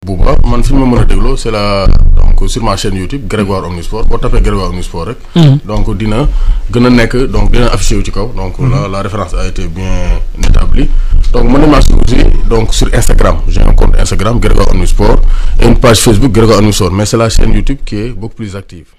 Bouba man fi ma mën a dégloo c'est la donc sur ma chaîne YouTube Grégoire Omnisport boo tapee Grégoire Omnisport rek. donc dina gën a nekk donc dina affiché wu ci kaw. donc la référence a été bien établie. donc mën na maa suivre aussi donc sur Instagram j'ai un compte Instagram Grégoire Omnisport et une page Facebook Grégoire Omnisport mais c'est la chaîne YouTube qui est beaucoup plus active.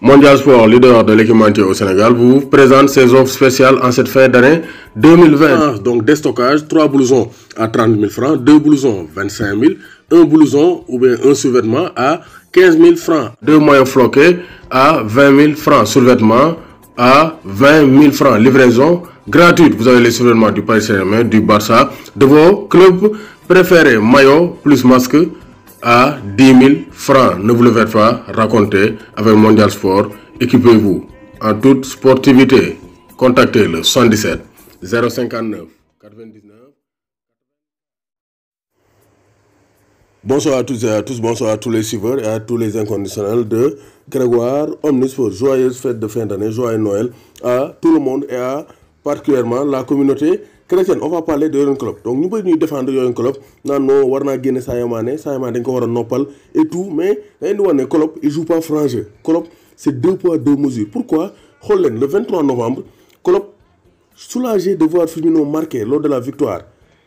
Mondial Sport, leader de l'équipementier au Sénégal, vous présente ses offres spéciales en cette fin d'année 2020. Donc déstockage, 3 blousons à 30 000 francs, 2 blousons 25 000, 1 blouson ou bien un sous-vêtement à 15 000 francs, 2 maillots floqués à 20 000 francs, sous-vêtements à 20 000 francs, livraison gratuite. Vous avez les sous-vêtements du Paris Saint-Germain, du Barça, de vos clubs préférés, maillot plus masque à 10 000 francs. Ne vous le faites pas raconter avec Mondial Sport. Équipez-vous en toute sportivité. Contactez le 77 059 99. Bonsoir à tous et à tous, bonsoir à tous les suiveurs et à tous les inconditionnels de Grégoire Omnisport. Joyeuse fête de fin d'année, joyeux Noël à tout le monde et à particulièrement la communauté chrétienne. On va parler de Jürgen Klopp. Donc ñu bëri ñuy défendre Jürgen Klopp naan non war naa génne Sadio Mané dañ ko war a noppal et tout mais dañ di wax ne Klopp il joue pas franc jeu. Klopp c'est 2 poids 2 mesures. Pourquoi xool leen le 23 novembre Klopp soulagé de voir Firmino marquer lors de la victoire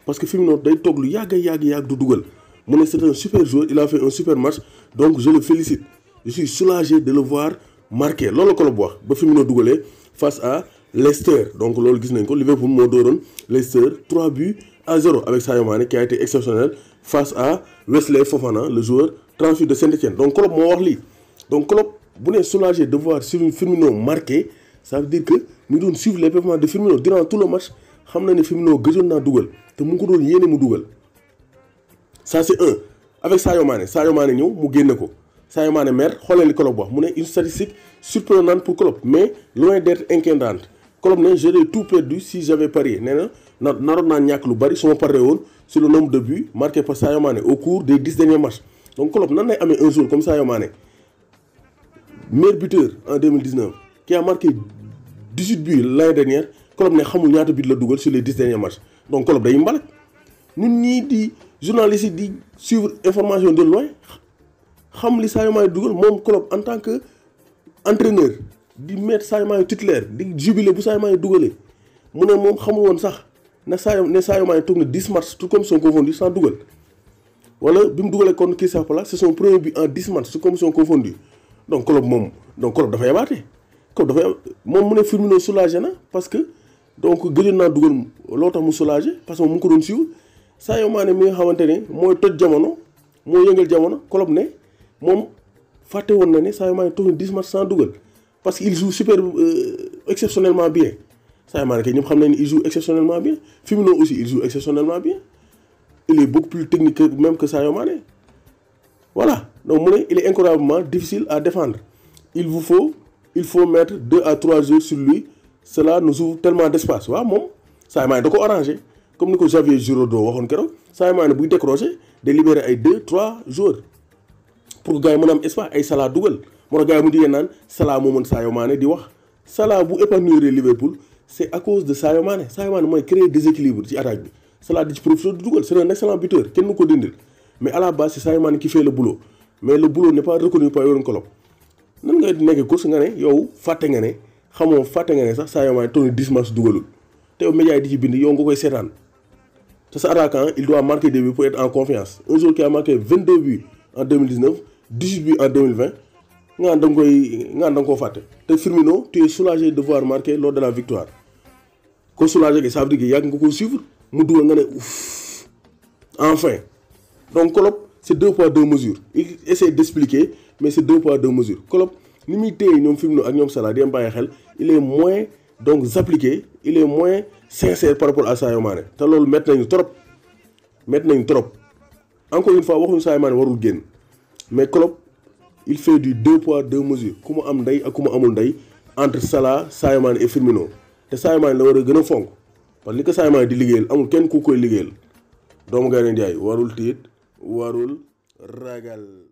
parce que Firmino day toog lu yàgg du dugal mu ne c'est un super joueur, il a fait un super match donc je le félicite. Je suis soulagé de le voir marquer loolu Klopp wax ba Firmino dugalee face à Leicester. Donc loolu gis nañ ko Liverpool moo dooroon Leicester 3-0 avec Sadio Mané qui a été exceptionnel face à Wesley Fofana le joueur transfert de Saint-Étienne. Donc Klopp moo wax lii donc Klopp bu ne soulagé de voir Firmino marquer ça veut dire que mu doon suivre les performances de Firmino durant tout le match xam na ne Firmino gëjoon naa dugal te mu ngi ko doon yéene mu dugal ça c'est un. Avec Sadio Mané ñëw mu génne ko Sadio Mané maire xoolee li Klopp wax mu ne une statistique surprenante pour Klopp mais loin d'être inquiétante. Klopp ne j'aurais tout perdu si j'avais parié nee na naroon naa ñàkk lu bari su ma paree woon sur le nombre de buts marqués par Sadio Mané au cours des 10 derniers matchs. Donc Klopp nan lay amee un jour comme Sadio Mané meilleur buteur en 2019 qui a marqué 18 buts l'année dernière Klopp ne xamul ñaata but la dugal sur les 10 derniers matchs. Donc Klopp day mbalak ñun ñii di journalistes yi di suivre information de loin xam li Sadio Mané dugal moom Klopp en tant que entraîneur di mettre Sadio Mané titulaire di jubilé bu Sadio Mané dugalee mu ne moom xamul woon sax Sadio Mané toog na 10 matchs tout comme son confondu sans dugal wala bi mu dugalee kon Crystal Palace c'est son premier but en 10 matchs tout comme son confondu. Donc Klopp dafa yabaate moom mu ne Firmino soulagé na parce que donc gëjoon naa dugal loo tax mu soulagé parce que mu ngi ko doon suivre Sadio Mané mi nga xamante ne mooy toj jamono moo yëngal jamono Klopp ne moom fàtte woon na ne Sadio Mané toog na 10 matchs sans dugal parce qu'il joue super exceptionnellement bien Sadio Mané kay ñëpp xam nañ ne il joue exceptionnellement bien Firmino aussi il joue exceptionnellement bien il est beaucoup plus technique même que Sadio Mané voilà donc mu ne il est incroyablement difficile à défendre il faut mettre 2 à 3 jours sur lui cela nous ouvre tellement d'espace waaw moom Sadio Mané da ko arrangé comme ni ko Xavier Giroud waxoon keroog Sadio Mané buy décroché day libéré ay 2-3 joueurs pour gars yi mën a am espace ay Salah dugal moo tax gars yi mu jigéen naan Salah moo mën Sadio Mané di wax Salah bu épanouir Liverpool c'est à cause de Sadio Mané mooy créer déséquilibre ci attaque bi Salah di ci profiter di dugal c'est un excellent buteur kenn nu ko dindil mais à la base c'est Sadio Mané qui fait le boulot mais le boulot n'est pas reconnu par Jürgen Klopp nan ngay nekk course nga ne yow fàtte nga ne sax Sadio Mané toog na 10 matchs dugalul te yow médias yi di ci bind yow nga koy seetaan te sa attaquant il doit marquer des buts pour être en confiance un joueur qui a marqué 22 buts en 2019 18 buts en 2020 nga da nga koo fàtte te Firmino tu es soulagé de voir marquer lors de la victoire ko soulagé ça veut dire que yàgg nga ko suivre mu dugal nga ne ouf enfin donc Klopp c'est 2 poids 2 mesures il essaie d'expliquer mais c'est 2 poids 2 mesures Klopp ni muy téye ñoom Firmino ak ñoom Salah di am bàyyi xel il est moins donc appliqué il est moins sincère par rapport à Sadio Mané te loolu métti nañu trop encore une fois waxuñu Sadio Mané warul génn mais Klopp il fait du 2 poids 2 mesures ku mu am ndey ak ku mu amul ndey entre Salah Sadio Mané et Firmino te Sadio Mané la war a gën a fonk parce que li ko Sadio Mané di liggéeyal amul kenn ku koy liggéeyal doomu Gaynde Njaay warul tiit warul ragal.